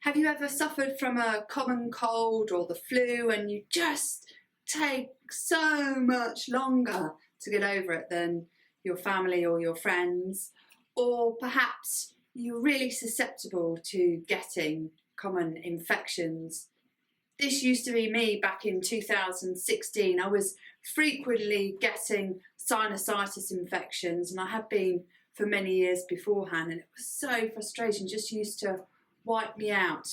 Have you ever suffered from a common cold or the flu and you just take so much longer to get over it than your family or your friends? Or perhaps you're really susceptible to getting common infections. This used to be me back in 2016. I was frequently getting sinusitis infections, and I had been for many years beforehand, and it was so frustrating, just used to wipe me out.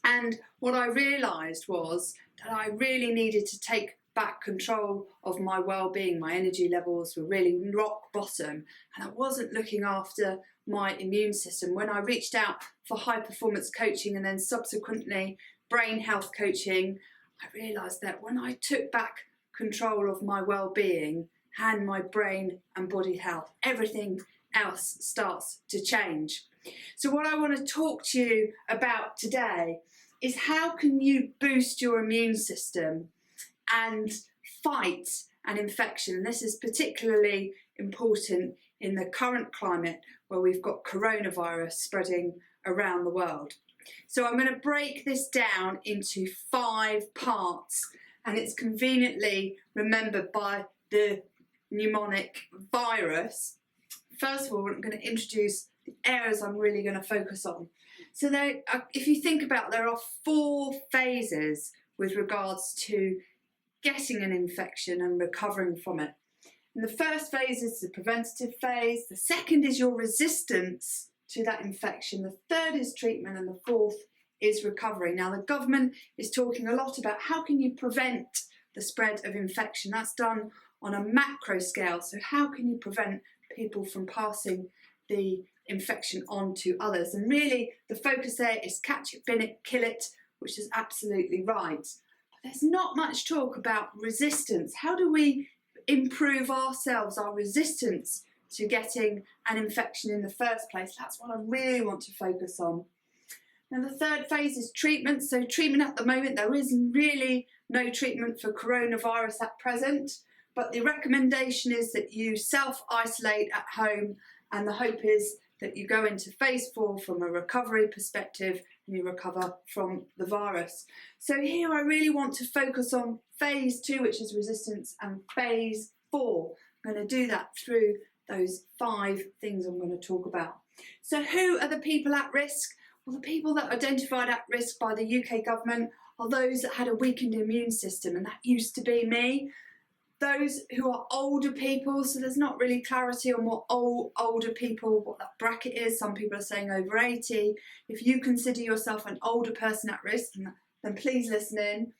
And what I realised was that I really needed to take back control of my well-being. My energy levels were really rock bottom, and I wasn't looking after my immune system. When I reached out for high performance coaching and then subsequently brain health coaching, I realised that when I took back control of my well-being and my brain and body health, everything else starts to change. So what I want to talk to you about today is how can you boost your immune system and fight an infection. And this is particularly important in the current climate where we've got coronavirus spreading around the world. So I'm going to break this down into 5 parts, and it's conveniently remembered by the pneumonic virus. First of all, I'm going to introduce the areas I'm really going to focus on. So if you think about, there are 4 phases with regards to getting an infection and recovering from it. And the first phase is the preventative phase. The second is your resistance to that infection. The third is treatment, and the fourth is recovery. Now, the government is talking a lot about how can you prevent the spread of infection. That's done on a macro scale. So how can you prevent people from passing the infection on to others? And really the focus there is catch it, bin it, kill it, which is absolutely right. But there's not much talk about resistance. How do we improve ourselves, our resistance to getting an infection in the first place? That's what I really want to focus on. Now, the third phase is treatment. So treatment at the moment, there is really no treatment for coronavirus at present, but the recommendation is that you self-isolate at home, and the hope is that you go into phase 4 from a recovery perspective and you recover from the virus. So here I really want to focus on phase 2, which is resistance, and phase 4. I'm going to do that through those 5 things I'm going to talk about. So who are the people at risk? Well, the people that are identified at risk by the UK government are those that had a weakened immune system, and that used to be me. Those who are older people, so there's not really clarity on what older people, what that bracket is. Some people are saying over 80. If you consider yourself an older person at risk, then please listen in.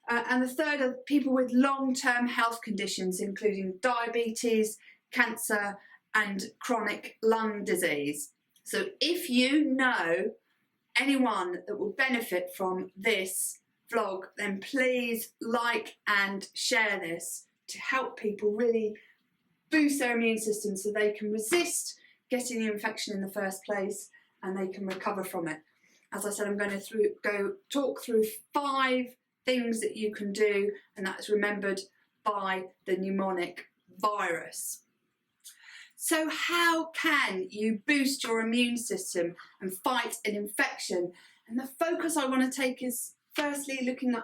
And the third are people with long-term health conditions, including diabetes, cancer, and chronic lung disease. So if you know anyone that will benefit from this vlog, then please like and share this to help people really boost their immune system so they can resist getting the infection in the first place and they can recover from it. As I said, I'm going to talk through 5 things that you can do, and that's remembered by the pneumonic virus. So how can you boost your immune system and fight an infection? And the focus I want to take is firstly looking at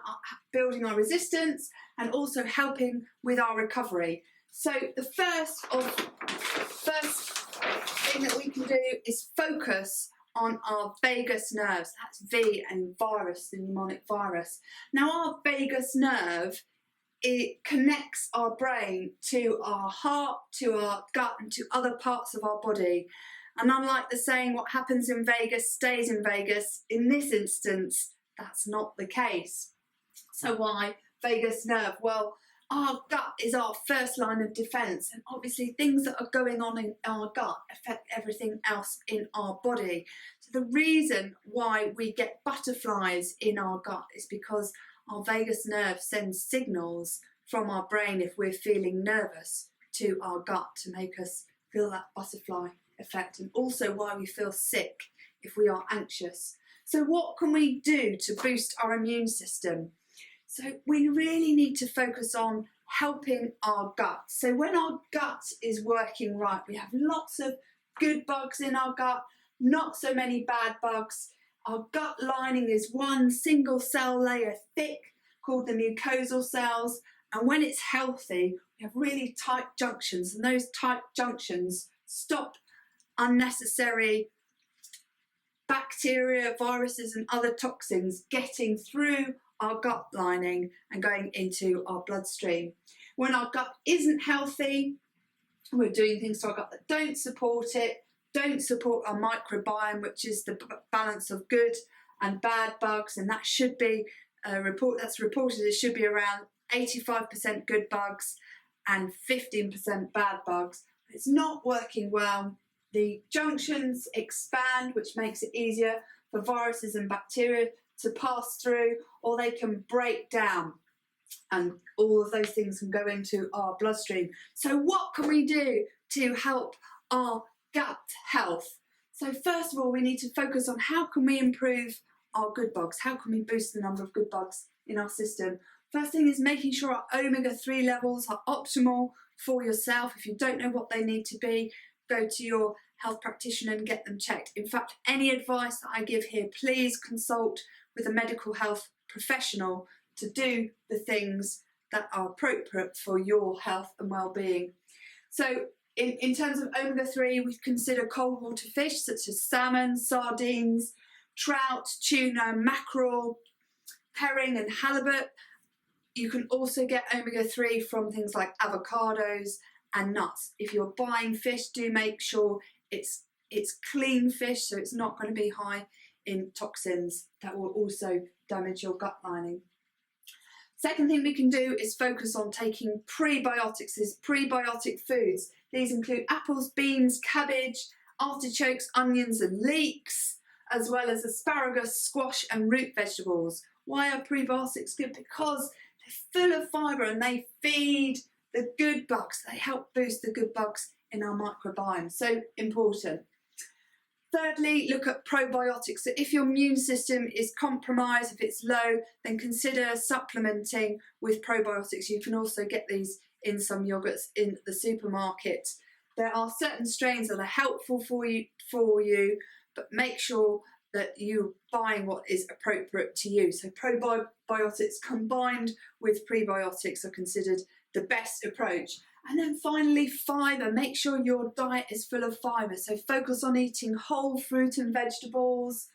building our resistance and also helping with our recovery. So the first thing that we can do is focus on our vagus nerves. That's V and virus, the pneumonic virus. Now, our vagus nerve, it connects our brain to our heart, to our gut, and to other parts of our body. And unlike the saying, what happens in Vegas stays in Vegas, in this instance, that's not the case. So why vagus nerve? Well, our gut is our first line of defence, and obviously things that are going on in our gut affect everything else in our body. So the reason why we get butterflies in our gut is because our vagus nerve sends signals from our brain if we're feeling nervous to our gut to make us feel that butterfly effect, and also why we feel sick if we are anxious. So what can we do to boost our immune system? So we really need to focus on helping our gut. So when our gut is working right, we have lots of good bugs in our gut, not so many bad bugs. Our gut lining is one single cell layer thick called the mucosal cells, and when it's healthy, we have really tight junctions, and those tight junctions stop unnecessary bacteria, viruses and other toxins getting through our gut lining and going into our bloodstream. When our gut isn't healthy, we're doing things to our gut that don't support it, don't support our microbiome, which is the balance of good and bad bugs, and that should be reported it should be around 85% good bugs and 15% bad bugs. It's not working well. The junctions expand, which makes it easier for viruses and bacteria to pass through, or they can break down, and all of those things can go into our bloodstream. So what can we do to help our gut health? So first of all, we need to focus on how can we improve our good bugs? How can we boost the number of good bugs in our system? First thing is making sure our omega-3 levels are optimal for yourself. If you don't know what they need to be, go to your health practitioner and get them checked. In fact, any advice that I give here, please consult with a medical health professional to do the things that are appropriate for your health and well-being. So in terms of omega-3, we consider cold water fish such as salmon, sardines, trout, tuna, mackerel, herring and halibut. You can also get omega-3 from things like avocados and nuts. If you're buying fish, do make sure it's clean fish, so it's not going to be high in toxins that will also damage your gut lining. Second thing we can do is focus on taking prebiotics, prebiotic foods. These include apples, beans, cabbage, artichokes, onions and leeks, as well as asparagus, squash and root vegetables. Why are prebiotics good? Because they're full of fibre and they feed the good bugs. They help boost the good bugs in our microbiome. So important. Thirdly, look at probiotics. So if your immune system is compromised, if it's low, then consider supplementing with probiotics. You can also get these in some yogurts in the supermarket. There are certain strains that are helpful for you, but make sure that you're buying what is appropriate to you. So probiotics combined with prebiotics are considered the best approach. And then finally, fibre. Make sure your diet is full of fibre. So focus on eating whole fruit and vegetables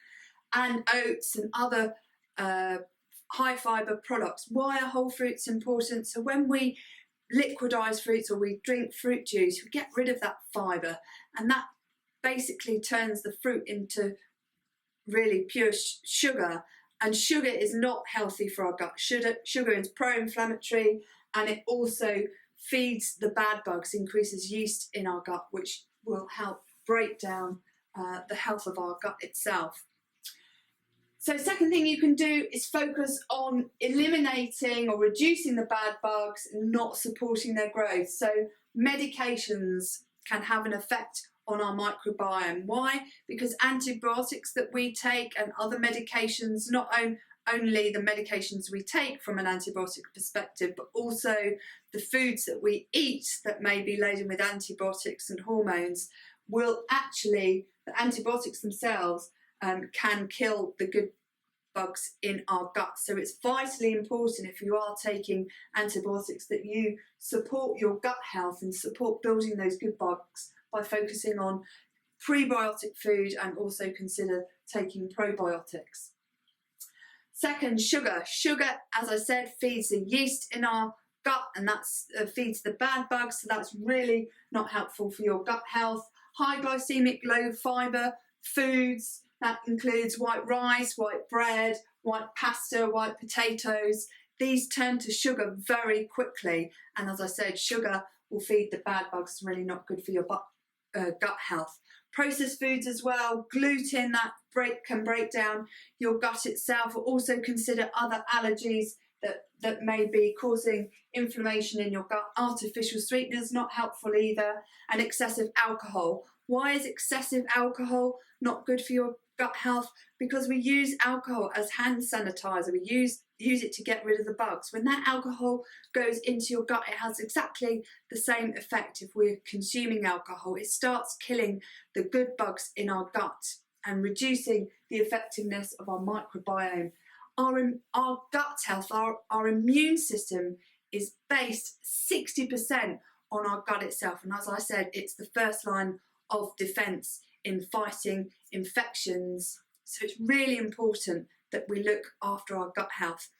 and oats and other high fibre products. Why are whole fruits important? So when we liquidise fruits or we drink fruit juice, we get rid of that fibre, and that basically turns the fruit into really pure sugar, and sugar is not healthy for our gut. Sugar is pro-inflammatory, and it also feeds the bad bugs, increases yeast in our gut, which will help break down the health of our gut itself. So second thing you can do is focus on eliminating or reducing the bad bugs and not supporting their growth. So medications can have an effect on our microbiome. Why? Because antibiotics that we take and other medications, not only the medications we take from an antibiotic perspective, but also the foods that we eat that may be laden with antibiotics and hormones, will actually, the antibiotics themselves can kill the good bugs in our gut. So it's vitally important, if you are taking antibiotics, that you support your gut health and support building those good bugs by focusing on prebiotic food, and also consider taking probiotics. Second, sugar. Sugar, as I said, feeds the yeast in our gut, and that feeds the bad bugs, so that's really not helpful for your gut health. High glycemic, low fibre foods, that includes white rice, white bread, white pasta, white potatoes. These turn to sugar very quickly, and as I said, sugar will feed the bad bugs, really not good for your gut health. Processed foods as well, gluten, that can break down your gut itself. Or also consider other allergies that may be causing inflammation in your gut. Artificial sweeteners, not helpful either. And excessive alcohol. Why is excessive alcohol not good for your gut health? Because we use alcohol as hand sanitizer. We use it to get rid of the bugs. When that alcohol goes into your gut, it has exactly the same effect. If we're consuming alcohol, it starts killing the good bugs in our gut and reducing the effectiveness of our microbiome. Our gut health, our immune system is based 60% on our gut itself. And as I said, it's the first line of defense in fighting infections. So it's really important that we look after our gut health.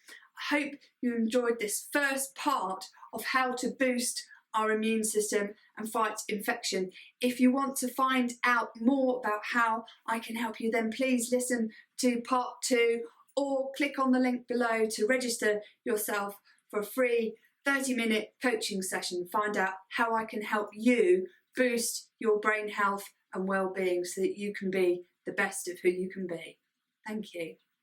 I hope you enjoyed this first part of how to boost our immune system and fight infection. If you want to find out more about how I can help you, then please listen to part 2 or click on the link below to register yourself for a free 30-minute coaching session. Find out how I can help you boost your brain health and well-being so that you can be the best of who you can be. Thank you.